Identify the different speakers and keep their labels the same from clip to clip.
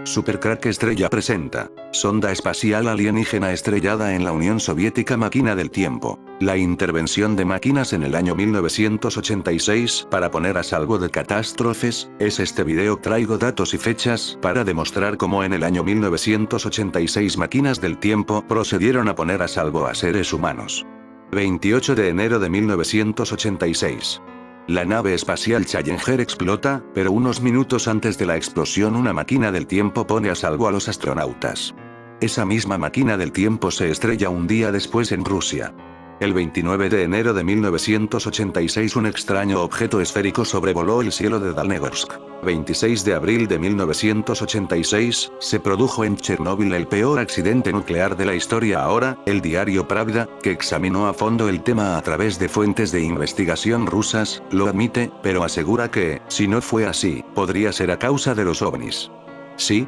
Speaker 1: Supercrack Estrella presenta. Sonda espacial alienígena estrellada en la Unión Soviética. Máquina del tiempo. La intervención de máquinas en el año 1986 para poner a salvo de catástrofes. Es este video. Traigo datos y fechas para demostrar cómo en el año 1986 máquinas del tiempo procedieron a poner a salvo a seres humanos. 28 de enero de 1986. La nave espacial Challenger explota, pero unos minutos antes de la explosión una máquina del tiempo pone a salvo a los astronautas. Esa misma máquina del tiempo se estrella un día después en Rusia. El 29 de enero de 1986 un extraño objeto esférico sobrevoló el cielo de Dalnegorsk. 26 de abril de 1986, se produjo en Chernóbil el peor accidente nuclear de la historia. Ahora, el diario Pravda, que examinó a fondo el tema a través de fuentes de investigación rusas, lo admite, pero asegura que, si no fue así, podría ser a causa de los ovnis. Sí,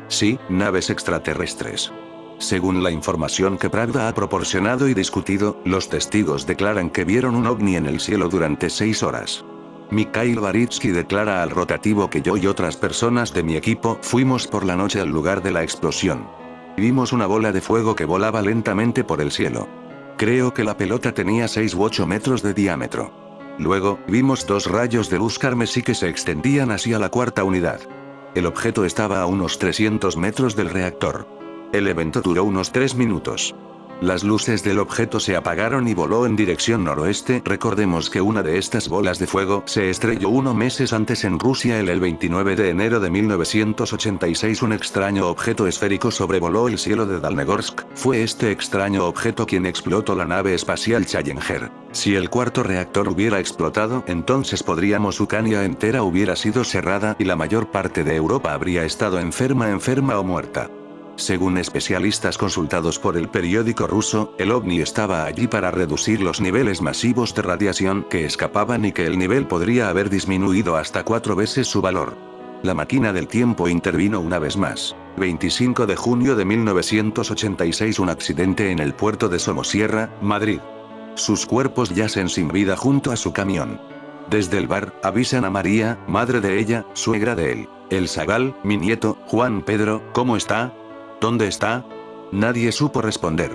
Speaker 1: naves extraterrestres. Según la información que Pravda ha proporcionado y discutido, los testigos declaran que vieron un ovni en el cielo durante 6 horas. Mikhail Varitsky declara al rotativo que yo y otras personas de mi equipo fuimos por la noche al lugar de la explosión. Vimos una bola de fuego que volaba lentamente por el cielo. Creo que la pelota tenía 6 u 8 metros de diámetro. Luego, vimos 2 rayos de luz carmesí que se extendían hacia la cuarta unidad. El objeto estaba a unos 300 metros del reactor. El evento duró unos 3 minutos. Las luces del objeto se apagaron y voló en dirección noroeste. Recordemos que una de estas bolas de fuego se estrelló unos meses antes en Rusia. El 29 de enero de 1986 un extraño objeto esférico sobrevoló el cielo de Dalnegorsk. Fue este extraño objeto quien explotó la nave espacial Challenger. Si el cuarto reactor hubiera explotado, entonces Ucrania entera hubiera sido cerrada y la mayor parte de Europa habría estado enferma o muerta. Según especialistas consultados por el periódico ruso, el ovni estaba allí para reducir los niveles masivos de radiación que escapaban y que el nivel podría haber disminuido hasta 4 veces su valor. La máquina del tiempo intervino una vez más. 25 de junio de 1986 un accidente en el puerto de Somosierra, Madrid. Sus cuerpos yacen sin vida junto a su camión. Desde el bar, avisan a María, madre de ella, suegra de él. El Zagal, mi nieto, Juan Pedro, ¿cómo está? ¿Dónde está? Nadie supo responder.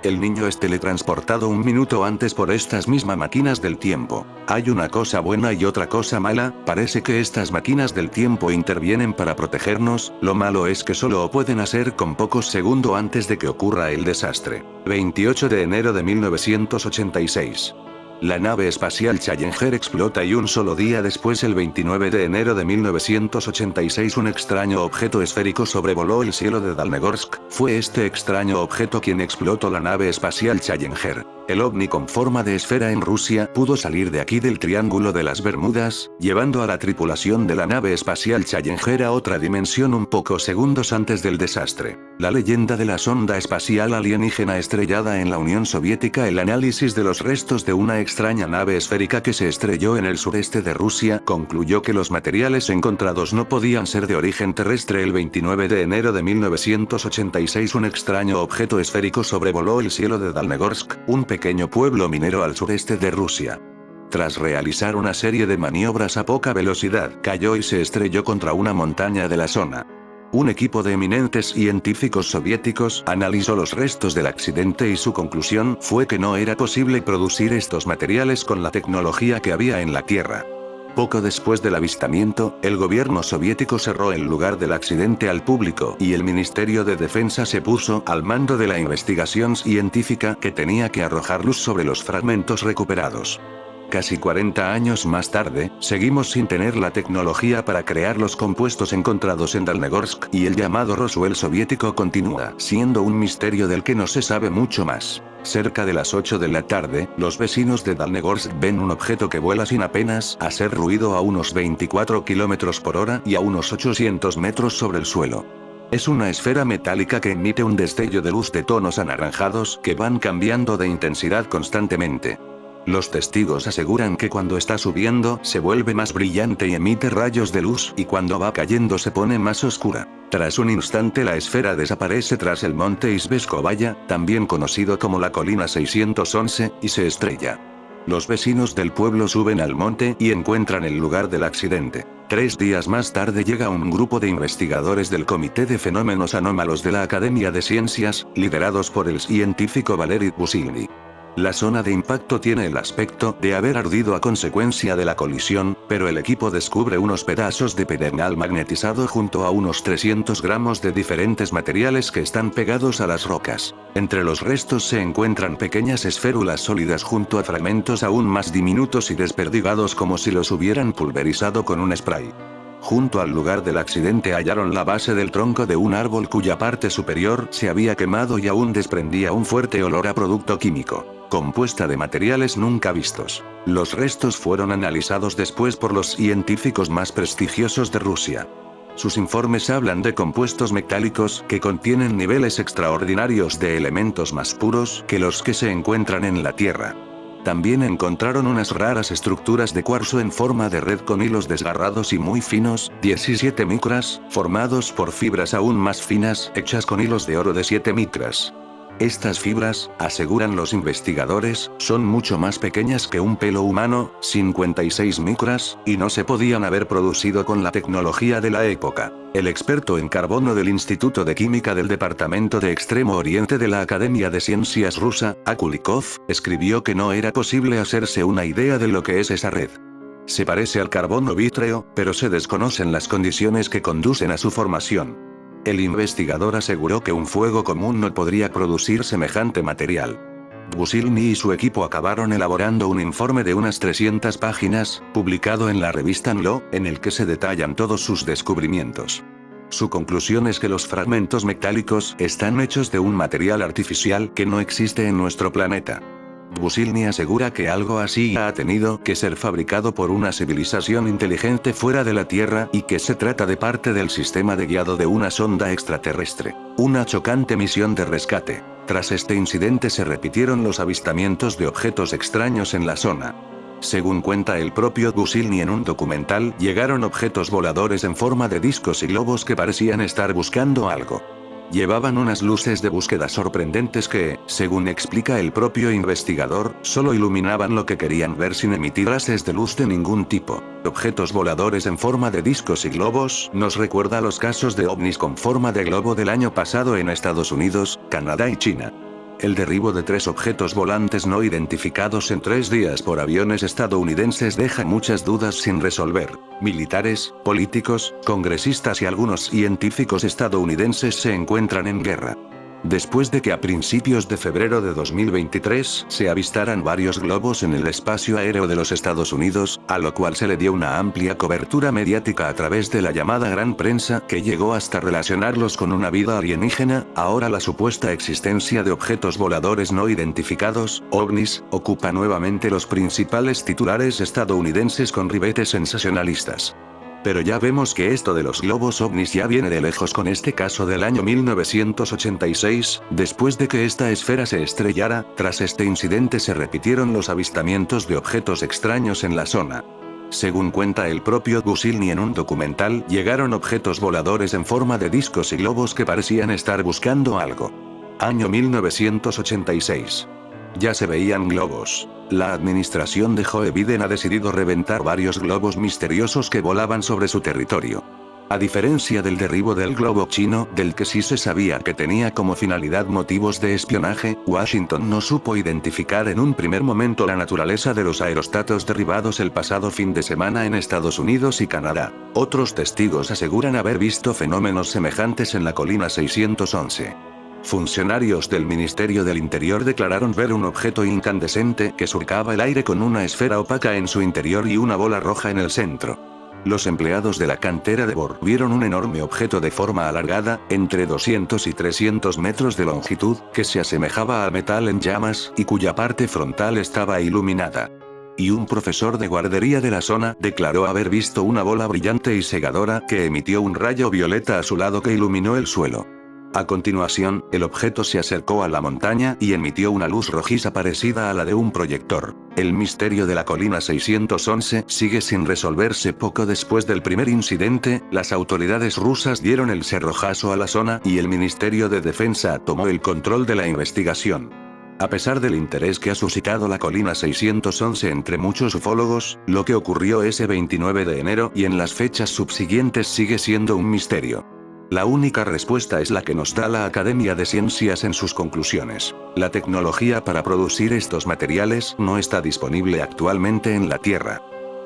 Speaker 1: El niño es teletransportado un minuto antes por estas mismas máquinas del tiempo. Hay una cosa buena y otra cosa mala. Parece que estas máquinas del tiempo intervienen para protegernos. Lo malo es que solo lo pueden hacer con pocos segundos antes de que ocurra el desastre. 28 de enero de 1986. La nave espacial Challenger explota y un solo día después, el 29 de enero de 1986, un extraño objeto esférico sobrevoló el cielo de Dalnegorsk. Fue este extraño objeto quien explotó la nave espacial Challenger. El ovni con forma de esfera en Rusia pudo salir de aquí del Triángulo de las Bermudas, llevando a la tripulación de la nave espacial Challenger a otra dimensión un pocos segundos antes del desastre. La leyenda de la sonda espacial alienígena estrellada en la Unión Soviética. El análisis de los restos de una extraña nave esférica que se estrelló en el sureste de Rusia concluyó que los materiales encontrados no podían ser de origen terrestre. El 29 de enero de 1986 un extraño objeto esférico sobrevoló el cielo de Dalnegorsk, un pequeño pueblo minero al sureste de Rusia. Tras realizar una serie de maniobras a poca velocidad, cayó y se estrelló contra una montaña de la zona. Un equipo de eminentes científicos soviéticos analizó los restos del accidente y su conclusión fue que no era posible producir estos materiales con la tecnología que había en la Tierra. Poco después del avistamiento, el gobierno soviético cerró el lugar del accidente al público y el Ministerio de Defensa se puso al mando de la investigación científica que tenía que arrojar luz sobre los fragmentos recuperados. Casi 40 años más tarde, seguimos sin tener la tecnología para crear los compuestos encontrados en Dalnegorsk y el llamado Roswell soviético continúa siendo un misterio del que no se sabe mucho más. Cerca de las 8 de la tarde, los vecinos de Dalnegorsk ven un objeto que vuela sin apenas hacer ruido a unos 24 km por hora y a unos 800 metros sobre el suelo. Es una esfera metálica que emite un destello de luz de tonos anaranjados que van cambiando de intensidad constantemente. Los testigos aseguran que cuando está subiendo se vuelve más brillante y emite rayos de luz, y cuando va cayendo se pone más oscura. Tras un instante la esfera desaparece tras el monte Izbeskovaya, también conocido como la colina 611, y se estrella. Los vecinos del pueblo suben al monte y encuentran el lugar del accidente. 3 días más tarde llega un grupo de investigadores del Comité de Fenómenos Anómalos de la Academia de Ciencias, liderados por el científico Valery Busilny. La zona de impacto tiene el aspecto de haber ardido a consecuencia de la colisión, pero el equipo descubre unos pedazos de pedernal magnetizado junto a unos 300 gramos de diferentes materiales que están pegados a las rocas. Entre los restos se encuentran pequeñas esférulas sólidas junto a fragmentos aún más diminutos y desperdigados como si los hubieran pulverizado con un spray. Junto al lugar del accidente hallaron la base del tronco de un árbol cuya parte superior se había quemado y aún desprendía un fuerte olor a producto químico, compuesta de materiales nunca vistos. Los restos fueron analizados después por los científicos más prestigiosos de Rusia. Sus informes hablan de compuestos metálicos que contienen niveles extraordinarios de elementos más puros que los que se encuentran en la Tierra. También encontraron unas raras estructuras de cuarzo en forma de red con hilos desgarrados y muy finos, 17 micras, formados por fibras aún más finas, hechas con hilos de oro de 7 micras. Estas fibras, aseguran los investigadores, son mucho más pequeñas que un pelo humano, 56 micras, y no se podían haber producido con la tecnología de la época. El experto en carbono del Instituto de Química del Departamento de Extremo Oriente de la Academia de Ciencias rusa, Akulikov, escribió que no era posible hacerse una idea de lo que es esa red. Se parece al carbono vítreo, pero se desconocen las condiciones que conducen a su formación. El investigador aseguró que un fuego común no podría producir semejante material. Busilny y su equipo acabaron elaborando un informe de unas 300 páginas, publicado en la revista NLO, en el que se detallan todos sus descubrimientos. Su conclusión es que los fragmentos metálicos están hechos de un material artificial que no existe en nuestro planeta. Busilny asegura que algo así ha tenido que ser fabricado por una civilización inteligente fuera de la Tierra y que se trata de parte del sistema de guiado de una sonda extraterrestre. Una chocante misión de rescate. Tras este incidente se repitieron los avistamientos de objetos extraños en la zona. Según cuenta el propio Busilny en un documental, llegaron objetos voladores en forma de discos y globos que parecían estar buscando algo. Llevaban unas luces de búsqueda sorprendentes que, según explica el propio investigador, solo iluminaban lo que querían ver sin emitir haces de luz de ningún tipo. Objetos voladores en forma de discos y globos, nos recuerda a los casos de ovnis con forma de globo del año pasado en Estados Unidos, Canadá y China. El derribo de 3 objetos volantes no identificados en 3 días por aviones estadounidenses deja muchas dudas sin resolver. Militares, políticos, congresistas y algunos científicos estadounidenses se encuentran en guerra. Después de que a principios de febrero de 2023 se avistaran varios globos en el espacio aéreo de los Estados Unidos, a lo cual se le dio una amplia cobertura mediática a través de la llamada gran prensa que llegó hasta relacionarlos con una vida alienígena, ahora la supuesta existencia de objetos voladores no identificados, ovnis, ocupa nuevamente los principales titulares estadounidenses con ribetes sensacionalistas. Pero ya vemos que esto de los globos ovnis ya viene de lejos con este caso del año 1986, después de que esta esfera se estrellara. Tras este incidente se repitieron los avistamientos de objetos extraños en la zona. Según cuenta el propio Busilny en un documental, llegaron objetos voladores en forma de discos y globos que parecían estar buscando algo. Año 1986. Ya se veían globos. La administración de Joe Biden ha decidido reventar varios globos misteriosos que volaban sobre su territorio. A diferencia del derribo del globo chino, del que sí se sabía que tenía como finalidad motivos de espionaje, Washington no supo identificar en un primer momento la naturaleza de los aerostatos derribados el pasado fin de semana en Estados Unidos y Canadá. Otros testigos aseguran haber visto fenómenos semejantes en la colina 611. Funcionarios del Ministerio del Interior declararon ver un objeto incandescente que surcaba el aire con una esfera opaca en su interior y una bola roja en el centro. Los empleados de la cantera de Bohr vieron un enorme objeto de forma alargada, entre 200 y 300 metros de longitud, que se asemejaba al metal en llamas y cuya parte frontal estaba iluminada. Y un profesor de guardería de la zona declaró haber visto una bola brillante y cegadora que emitió un rayo violeta a su lado que iluminó el suelo. A continuación, el objeto se acercó a la montaña y emitió una luz rojiza parecida a la de un proyector. El misterio de la colina 611 sigue sin resolverse. Poco después del primer incidente, las autoridades rusas dieron el cerrojazo a la zona y el Ministerio de Defensa tomó el control de la investigación. A pesar del interés que ha suscitado la colina 611 entre muchos ufólogos, lo que ocurrió ese 29 de enero y en las fechas subsiguientes sigue siendo un misterio. La única respuesta es la que nos da la Academia de Ciencias en sus conclusiones. La tecnología para producir estos materiales no está disponible actualmente en la Tierra.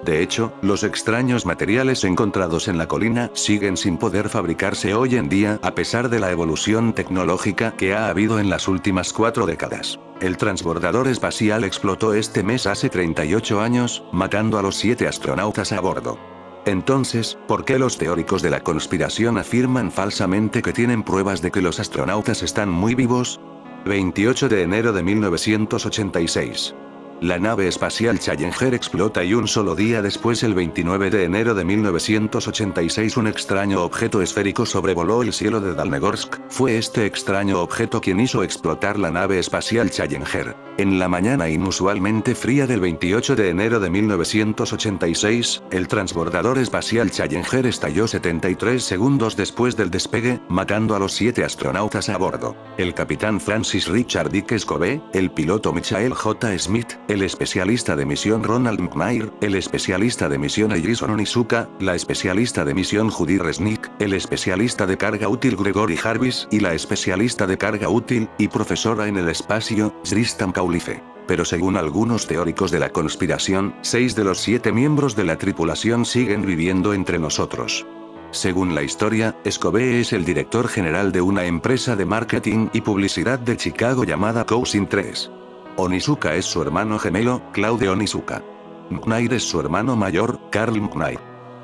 Speaker 1: De hecho, los extraños materiales encontrados en la colina siguen sin poder fabricarse hoy en día a pesar de la evolución tecnológica que ha habido en las últimas 4 décadas. El transbordador espacial explotó este mes hace 38 años, matando a los 7 astronautas a bordo. Entonces, ¿por qué los teóricos de la conspiración afirman falsamente que tienen pruebas de que los astronautas están muy vivos? 28 de enero de 1986. La nave espacial Challenger explota y un solo día después, el 29 de enero de 1986, un extraño objeto esférico sobrevoló el cielo de Dalnegorsk. Fue este extraño objeto quien hizo explotar la nave espacial Challenger. En la mañana inusualmente fría del 28 de enero de 1986, el transbordador espacial Challenger estalló 73 segundos después del despegue, matando a los 7 astronautas a bordo. El capitán Francis Richard Dick Scobee, el piloto Michael J. Smith, el especialista de misión Ronald McNair, el especialista de misión Jason Onizuka, la especialista de misión Judy Resnick, el especialista de carga útil Gregory Jarvis y la especialista de carga útil y profesora en el espacio, Tristan Caulife. Pero según algunos teóricos de la conspiración, 6 de los 7 miembros de la tripulación siguen viviendo entre nosotros. Según la historia, Scobee es el director general de una empresa de marketing y publicidad de Chicago llamada Cousin 3. Onizuka es su hermano gemelo, Claude Onizuka. McNair es su hermano mayor, Carl McNair.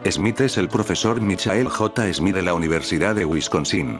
Speaker 1: Smith es el profesor Michael J. Smith de la Universidad de Wisconsin.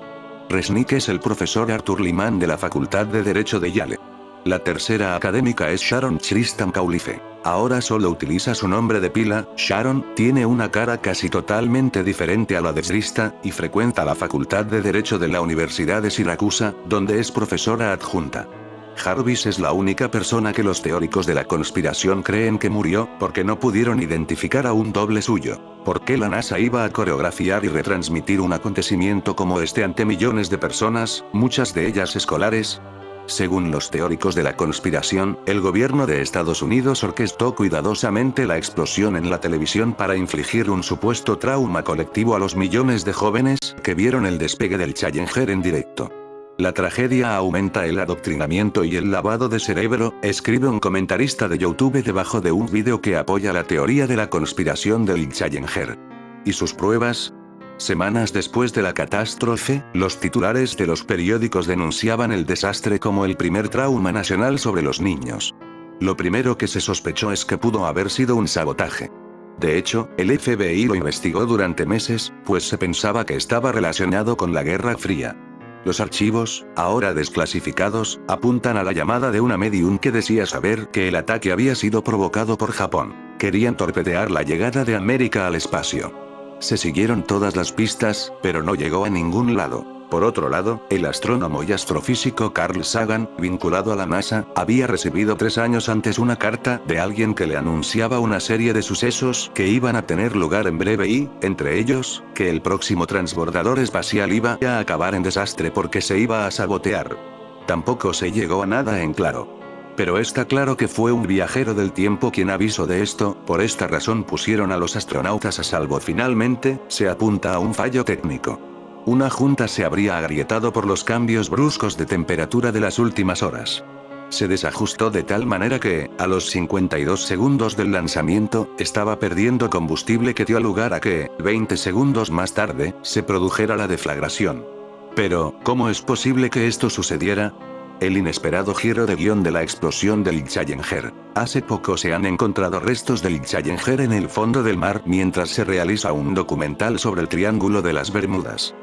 Speaker 1: Resnick es el profesor Arthur Liman de la Facultad de Derecho de Yale. La tercera académica es Sharon Tristan Caulife. Ahora solo utiliza su nombre de pila. Sharon tiene una cara casi totalmente diferente a la de Trista, y frecuenta la Facultad de Derecho de la Universidad de Siracusa, donde es profesora adjunta. Jarvis es la única persona que los teóricos de la conspiración creen que murió, porque no pudieron identificar a un doble suyo. ¿Por qué la NASA iba a coreografiar y retransmitir un acontecimiento como este ante millones de personas, muchas de ellas escolares? Según los teóricos de la conspiración, el gobierno de Estados Unidos orquestó cuidadosamente la explosión en la televisión para infligir un supuesto trauma colectivo a los millones de jóvenes que vieron el despegue del Challenger en directo. La tragedia aumenta el adoctrinamiento y el lavado de cerebro, escribe un comentarista de YouTube debajo de un vídeo que apoya la teoría de la conspiración del Challenger. ¿Y sus pruebas? Semanas después de la catástrofe, los titulares de los periódicos denunciaban el desastre como el primer trauma nacional sobre los niños. Lo primero que se sospechó es que pudo haber sido un sabotaje. De hecho, el FBI lo investigó durante meses, pues se pensaba que estaba relacionado con la Guerra Fría. Los archivos, ahora desclasificados, apuntan a la llamada de una medium que decía saber que el ataque había sido provocado por Japón. Querían torpedear la llegada de América al espacio. Se siguieron todas las pistas, pero no llegó a ningún lado. Por otro lado, el astrónomo y astrofísico Carl Sagan, vinculado a la NASA, había recibido 3 años antes una carta de alguien que le anunciaba una serie de sucesos que iban a tener lugar en breve y, entre ellos, que el próximo transbordador espacial iba a acabar en desastre porque se iba a sabotear. Tampoco se llegó a nada en claro. Pero está claro que fue un viajero del tiempo quien avisó de esto, por esta razón pusieron a los astronautas a salvo. Finalmente, se apunta a un fallo técnico. Una junta se habría agrietado por los cambios bruscos de temperatura de las últimas horas. Se desajustó de tal manera que, a los 52 segundos del lanzamiento, estaba perdiendo combustible que dio lugar a que, 20 segundos más tarde, se produjera la deflagración. Pero, ¿cómo es posible que esto sucediera? El inesperado giro de guión de la explosión del Challenger. Hace poco se han encontrado restos del Challenger en el fondo del mar mientras se realiza un documental sobre el Triángulo de las Bermudas.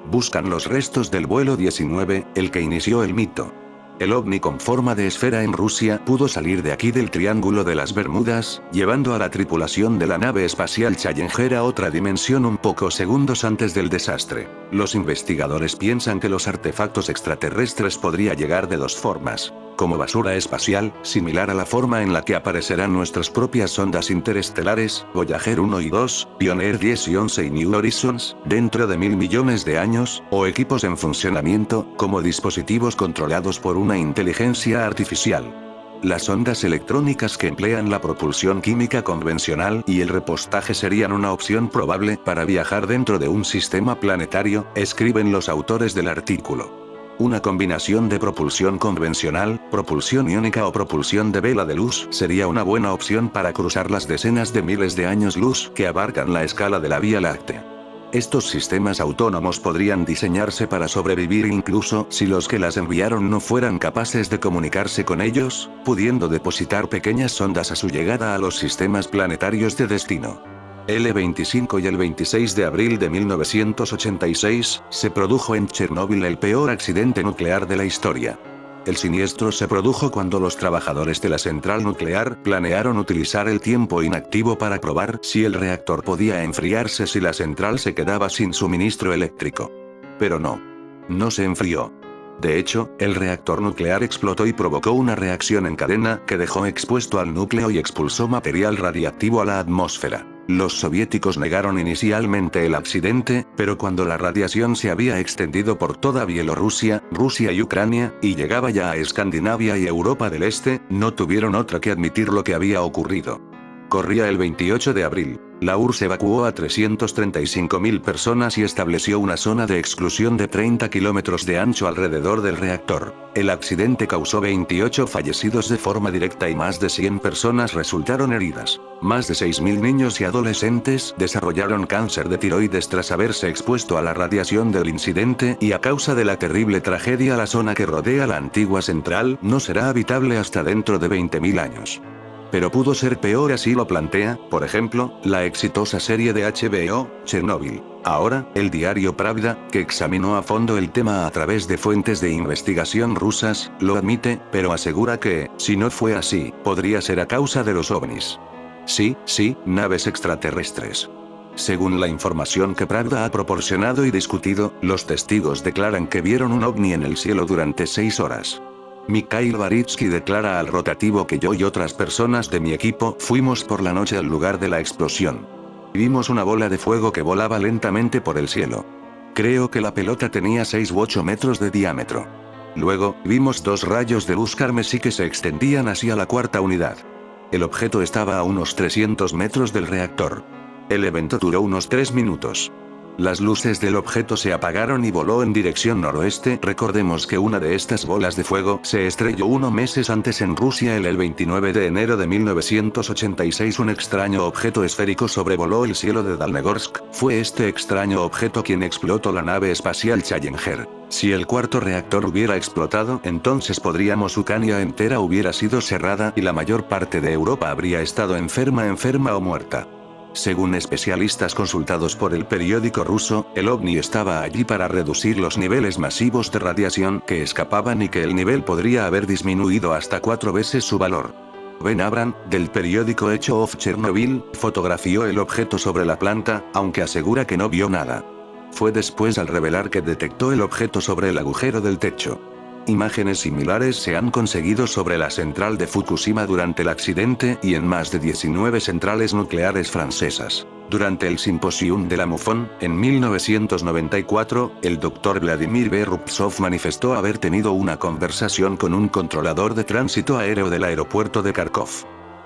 Speaker 1: Buscan los restos del vuelo 19, el que inició el mito. El ovni con forma de esfera en Rusia pudo salir de aquí del Triángulo de las Bermudas, llevando a la tripulación de la nave espacial Challenger a otra dimensión un pocos segundos antes del desastre. Los investigadores piensan que los artefactos extraterrestres podrían llegar de dos formas. Como basura espacial, similar a la forma en la que aparecerán nuestras propias sondas interestelares, Voyager 1 y 2, Pioneer 10 y 11 y New Horizons, dentro de 1000 millones de años, o equipos en funcionamiento, como dispositivos controlados por una inteligencia artificial. Las ondas electrónicas que emplean la propulsión química convencional y el repostaje serían una opción probable para viajar dentro de un sistema planetario, escriben los autores del artículo. Una combinación de propulsión convencional, propulsión iónica o propulsión de vela de luz sería una buena opción para cruzar las decenas de miles de años luz que abarcan la escala de la Vía Láctea. Estos sistemas autónomos podrían diseñarse para sobrevivir incluso si los que las enviaron no fueran capaces de comunicarse con ellos, pudiendo depositar pequeñas sondas a su llegada a los sistemas planetarios de destino. El 25 y el 26 de abril de 1986, se produjo en Chernóbil el peor accidente nuclear de la historia. El siniestro se produjo cuando los trabajadores de la central nuclear planearon utilizar el tiempo inactivo para probar si el reactor podía enfriarse si la central se quedaba sin suministro eléctrico. Pero no se enfrió. De hecho, el reactor nuclear explotó y provocó una reacción en cadena que dejó expuesto al núcleo y expulsó material radiactivo a la atmósfera. Los soviéticos negaron inicialmente el accidente, pero cuando la radiación se había extendido por toda Bielorrusia, Rusia y Ucrania, y llegaba ya a Escandinavia y Europa del Este, no tuvieron otra que admitir lo que había ocurrido. Corría el 28 de abril. La URSS evacuó a 335.000 personas y estableció una zona de exclusión de 30 kilómetros de ancho alrededor del reactor. El accidente causó 28 fallecidos de forma directa y más de 100 personas resultaron heridas. Más de 6.000 niños y adolescentes desarrollaron cáncer de tiroides tras haberse expuesto a la radiación del incidente y a causa de la terrible tragedia la zona que rodea la antigua central no será habitable hasta dentro de 20.000 años. Pero pudo ser peor, así lo plantea, por ejemplo, la exitosa serie de HBO, Chernóbil. Ahora, el diario Pravda, que examinó a fondo el tema a través de fuentes de investigación rusas, lo admite, pero asegura que, si no fue así, podría ser a causa de los ovnis. Sí, naves extraterrestres. Según la información que Pravda ha proporcionado y discutido, los testigos declaran que vieron un ovni en el cielo durante 6 horas. Mikhail Varitsky declara al rotativo que yo y otras personas de mi equipo fuimos por la noche al lugar de la explosión. Vimos una bola de fuego que volaba lentamente por el cielo. Creo que la pelota tenía 6 u 8 metros de diámetro. Luego, vimos 2 rayos de luz carmesí que se extendían hacia la cuarta unidad. El objeto estaba a unos 300 metros del reactor. El evento duró unos 3 minutos. Las luces del objeto se apagaron y voló en dirección noroeste. Recordemos que una de estas bolas de fuego se estrelló unos meses antes en Rusia. El 29 de enero de 1986 un extraño objeto esférico sobrevoló el cielo de Dalnegorsk. Fue este extraño objeto quien explotó la nave espacial Challenger. Si el cuarto reactor hubiera explotado, entonces Ucrania entera hubiera sido cerrada y la mayor parte de Europa habría estado enferma o muerta. Según especialistas consultados por el periódico ruso, el ovni estaba allí para reducir los niveles masivos de radiación que escapaban y que el nivel podría haber disminuido hasta 4 veces su valor. Ben Abram, del periódico Echo of Chernobyl, fotografió el objeto sobre la planta, aunque asegura que no vio nada. Fue después al revelar que detectó el objeto sobre el agujero del techo. Imágenes similares se han conseguido sobre la central de Fukushima durante el accidente y en más de 19 centrales nucleares francesas. Durante el Simposium de la MUFON, en 1994, el Dr. Vladimir Berubtsov manifestó haber tenido una conversación con un controlador de tránsito aéreo del aeropuerto de Kharkov.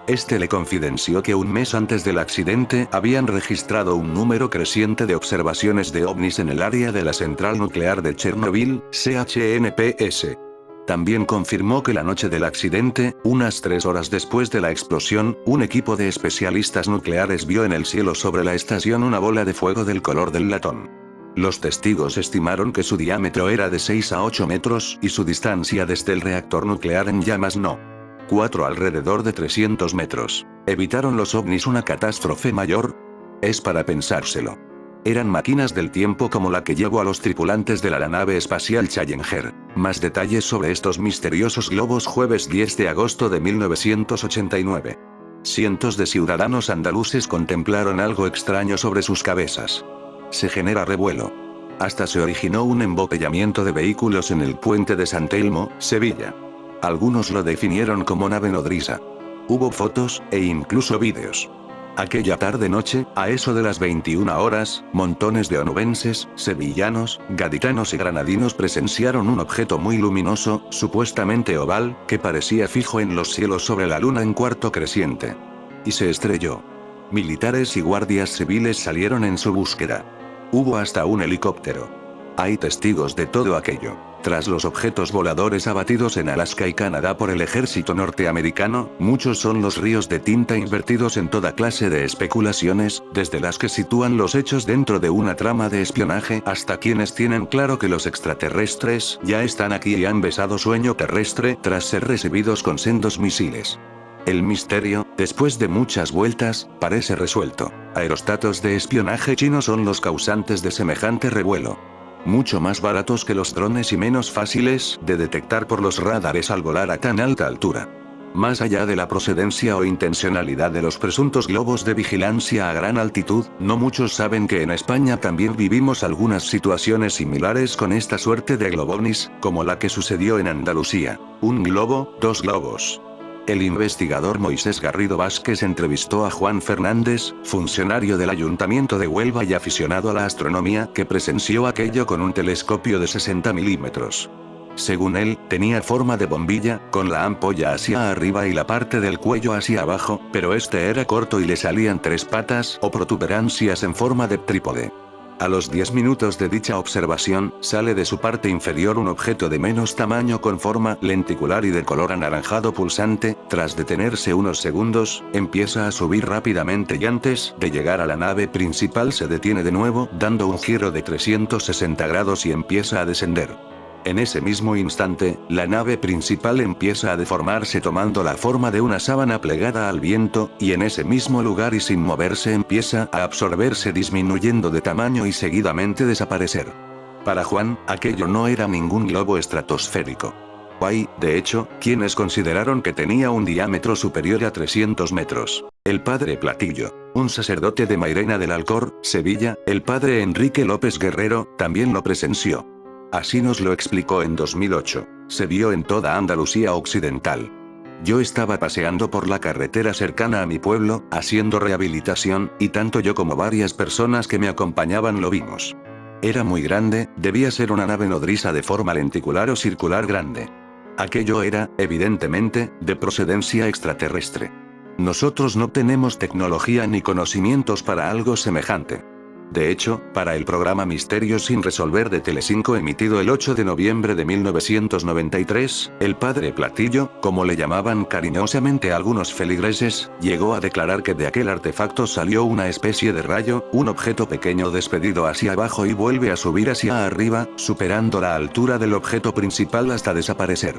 Speaker 1: Este le confidenció que un mes antes del accidente habían registrado un número creciente de observaciones de ovnis en el área de la central nuclear de Chernobyl, CHNPS. También confirmó que la noche del accidente, unas 3 horas después de la explosión, un equipo de especialistas nucleares vio en el cielo sobre la estación una bola de fuego del color del latón. Los testigos estimaron que su diámetro era de 6 a 8 metros y su distancia desde el reactor nuclear en llamas no. 4 alrededor de 300 metros. ¿Evitaron los ovnis una catástrofe mayor? Es para pensárselo. Eran máquinas del tiempo como la que llevó a los tripulantes de la nave espacial Challenger. Más detalles sobre estos misteriosos globos. Jueves 10 de agosto de 1989. Cientos de ciudadanos andaluces contemplaron algo extraño sobre sus cabezas. Se genera revuelo. Hasta se originó un embotellamiento de vehículos en el puente de San Telmo, Sevilla. Algunos lo definieron como nave nodriza. Hubo fotos, e incluso vídeos. Aquella tarde-noche, a eso de las 21 horas, montones de onubenses, sevillanos, gaditanos y granadinos presenciaron un objeto muy luminoso, supuestamente oval, que parecía fijo en los cielos sobre la luna en cuarto creciente. Y se estrelló. Militares y guardias civiles salieron en su búsqueda. Hubo hasta un helicóptero. Hay testigos de todo aquello. Tras los objetos voladores abatidos en Alaska y Canadá por el ejército norteamericano, muchos son los ríos de tinta invertidos en toda clase de especulaciones, desde las que sitúan los hechos dentro de una trama de espionaje hasta quienes tienen claro que los extraterrestres ya están aquí y han besado sueño terrestre tras ser recibidos con sendos misiles. El misterio, después de muchas vueltas, parece resuelto. Aerostatos de espionaje chinos son los causantes de semejante revuelo. Mucho más baratos que los drones y menos fáciles de detectar por los radares al volar a tan alta altura. Más allá de la procedencia o intencionalidad de los presuntos globos de vigilancia a gran altitud, no muchos saben que en España también vivimos algunas situaciones similares con esta suerte de globovnis, como la que sucedió en Andalucía. Un globo, dos globos. El investigador Moisés Garrido Vázquez entrevistó a Juan Fernández, funcionario del Ayuntamiento de Huelva y aficionado a la astronomía, que presenció aquello con un telescopio de 60 milímetros. Según él, tenía forma de bombilla, con la ampolla hacia arriba y la parte del cuello hacia abajo, pero este era corto y le salían tres patas o protuberancias en forma de trípode. A los 10 minutos de dicha observación, sale de su parte inferior un objeto de menos tamaño con forma lenticular y de color anaranjado pulsante. Tras detenerse unos segundos, empieza a subir rápidamente y antes de llegar a la nave principal se detiene de nuevo, dando un giro de 360 grados y empieza a descender. En ese mismo instante, la nave principal empieza a deformarse tomando la forma de una sábana plegada al viento, y en ese mismo lugar y sin moverse empieza a absorberse disminuyendo de tamaño y seguidamente desaparecer. Para Juan, aquello no era ningún globo estratosférico. Hay, de hecho, quienes consideraron que tenía un diámetro superior a 300 metros. El padre Platillo, un sacerdote de Mairena del Alcor, Sevilla, el padre Enrique López Guerrero, también lo presenció. Así nos lo explicó en 2008. Se vio en toda Andalucía occidental. Yo estaba paseando por la carretera cercana a mi pueblo, haciendo rehabilitación, y tanto yo como varias personas que me acompañaban lo vimos. Era muy grande, debía ser una nave nodriza de forma lenticular o circular grande. Aquello era, evidentemente, de procedencia extraterrestre. Nosotros no tenemos tecnología ni conocimientos para algo semejante. De hecho, para el programa Misterios sin resolver de Telecinco emitido el 8 de noviembre de 1993, el padre Platillo, como le llamaban cariñosamente algunos feligreses, llegó a declarar que de aquel artefacto salió una especie de rayo, un objeto pequeño despedido hacia abajo y vuelve a subir hacia arriba, superando la altura del objeto principal hasta desaparecer.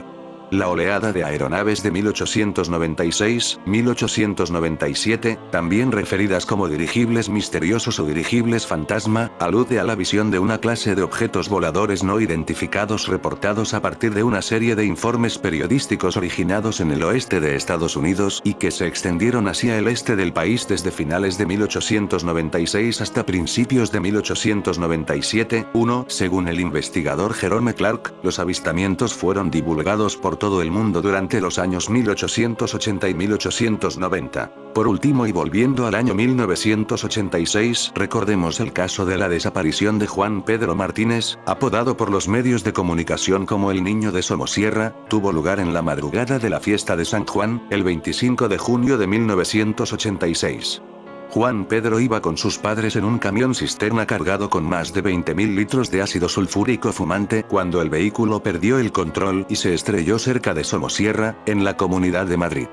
Speaker 1: La oleada de aeronaves de 1896-1897, también referidas como dirigibles misteriosos o dirigibles fantasma, alude a la visión de una clase de objetos voladores no identificados reportados a partir de una serie de informes periodísticos originados en el oeste de Estados Unidos y que se extendieron hacia el este del país desde finales de 1896 hasta principios de 1897. Según el investigador Jerome Clark, los avistamientos fueron divulgados por todo el mundo durante los años 1880 y 1890. Por último y volviendo al año 1986, recordemos el caso de la desaparición de Juan Pedro Martínez, apodado por los medios de comunicación como el Niño de Somosierra, tuvo lugar en la madrugada de la fiesta de San Juan, el 25 de junio de 1986. Juan Pedro iba con sus padres en un camión cisterna cargado con más de 20.000 litros de ácido sulfúrico fumante cuando el vehículo perdió el control y se estrelló cerca de Somosierra, en la Comunidad de Madrid.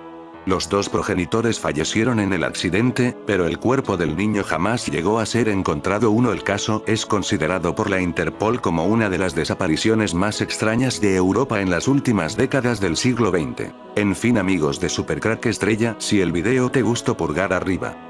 Speaker 1: Los dos progenitores fallecieron en el accidente, pero el cuerpo del niño jamás llegó a ser encontrado. El caso es considerado por la Interpol como una de las desapariciones más extrañas de Europa en las últimas décadas del siglo XX. En fin amigos de Supercrack Estrella, si el video te gustó pulgar arriba.